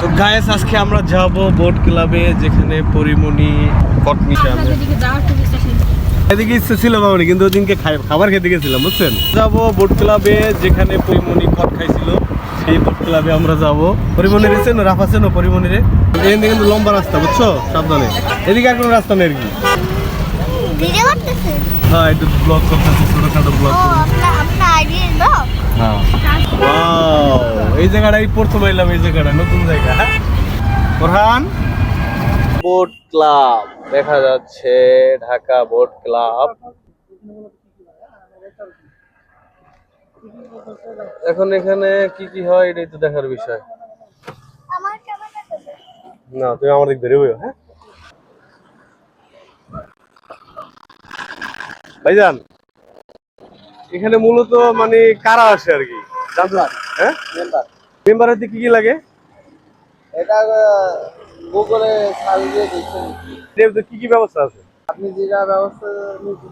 তো গাইস আজকে আমরা যাব বোট ক্লাবে, যেখানে পরিমণি কটনি এদিকে ইচ্ছে ছিল মামনি, কিন্তু ওদিনকে খাবার খেতে গেছিলাম বুঝছেন। যাব বোট ক্লাবে যেখানে পরিমণি কট খাইছিল, সেই বোট ক্লাবে আমরা যাব। পরিমণির চেন রাফা চেন পরিমণিরে, এখান থেকে কিন্তু লম্বা রাস্তা বুঝছো, সাবধানে। এদিকে আর কোনো রাস্তা নেই আর কি। হ্যাঁ একটু ব্লগ করতেছি, ছোটখাটো ব্লগ। হ্যাঁ এই জায়গাটাই প্রথম এলাম, এই জায়গাটা নতুন জায়গা। ফরহান বোট ক্লাব দেখা যাচ্ছে, ঢাকা বোট ক্লাব। এখন এখানে কি কি হয় এটাই তো দেখার বিষয়। না তুমি আমার দিক ধরে বইও। হ্যাঁ ভাইজান, এখানে মূলত মানে কারা আসে আর কি জানলাম। হ্যাঁ মেম্বার হতে কি কি লাগে? এটা গুগলে সার্চ দিয়ে দেখছেন কি কি ব্যবস্থা আছে? আপনি যেটা ব্যবস্থা নিতে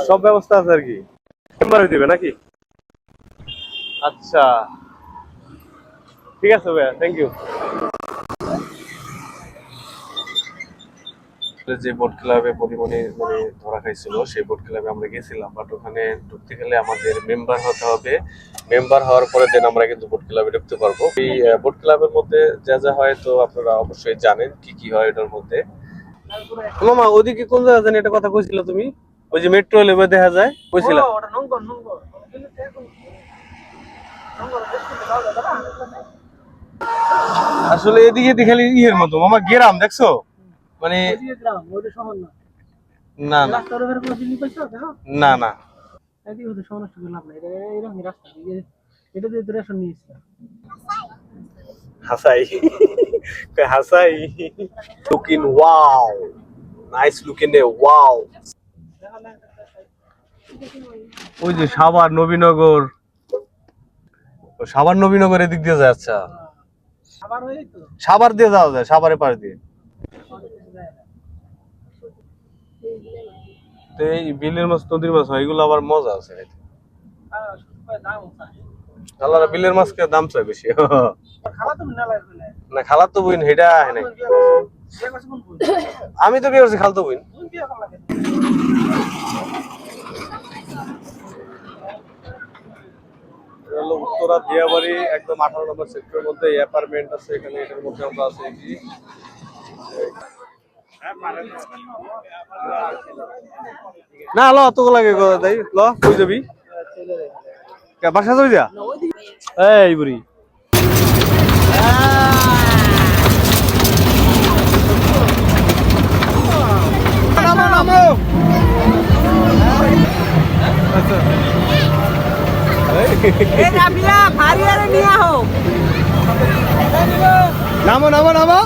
সব ব্যবস্থা আছে আর কি, মেম্বার হয়ে দিবে নাকি? আচ্ছা ঠিক আছে ভাইয়া, থ্যাংক ইউ। যে বোট ক্লাবে পরিমণি মানে ধরা খাইছিল, সেই বোট ক্লাবে আমরা গেছিলাম, বাট ওখানে ঢুকতে গেলে আমাদের মেম্বার হতে হবে। মেম্বার হওয়ার পরে দেন আমরা কিন্তু বোট ক্লাবে ঢুকতে পারবো। এই বোট ক্লাবের মধ্যে যা যা হয় তো আপনারা অবশ্যই জানেন কি কি হয় এটার মধ্যে। মামা ওদিকে কোন জায়গা জানি এটা কথা কইছিল তুমি, ওই যে মেট্রো লেবে দেখা যায় কইছিলা। আসলে এদিকে খালি ইয়ের মতো মামা, গেরাম দেখছো মানে। না না না না হাসাই হাসাই looking wow, nice looking a wow. ওই যে সাভার নবীনগর, সাভার নবীনগর এদিক দিয়ে যায়। আচ্ছা সাভার দিয়ে যাওয়া যায়, সাভারের পাশ দিয়ে। তো এই বিলের মাছ নদীর মাছ হয়, এগুলো আবার মজা আছে। আল্লাহ বিলের মাছকে দাম চাই বেশি। না খালা তো বইন হেডা নাই, আমি তো বিয়ে করছি খালতো বইন। উত্তরা দিয়াবাড়ি একদম 18 নম্বর সেক্টরের মধ্যে অ্যাপার্টমেন্ট আছে, এখানে এটার মধ্যে আমরা আছি কি। না ল অত লাগে তাই ল, কই যাবি বাসা যাবি যা। এই বুড়ি নামো নামো নামো।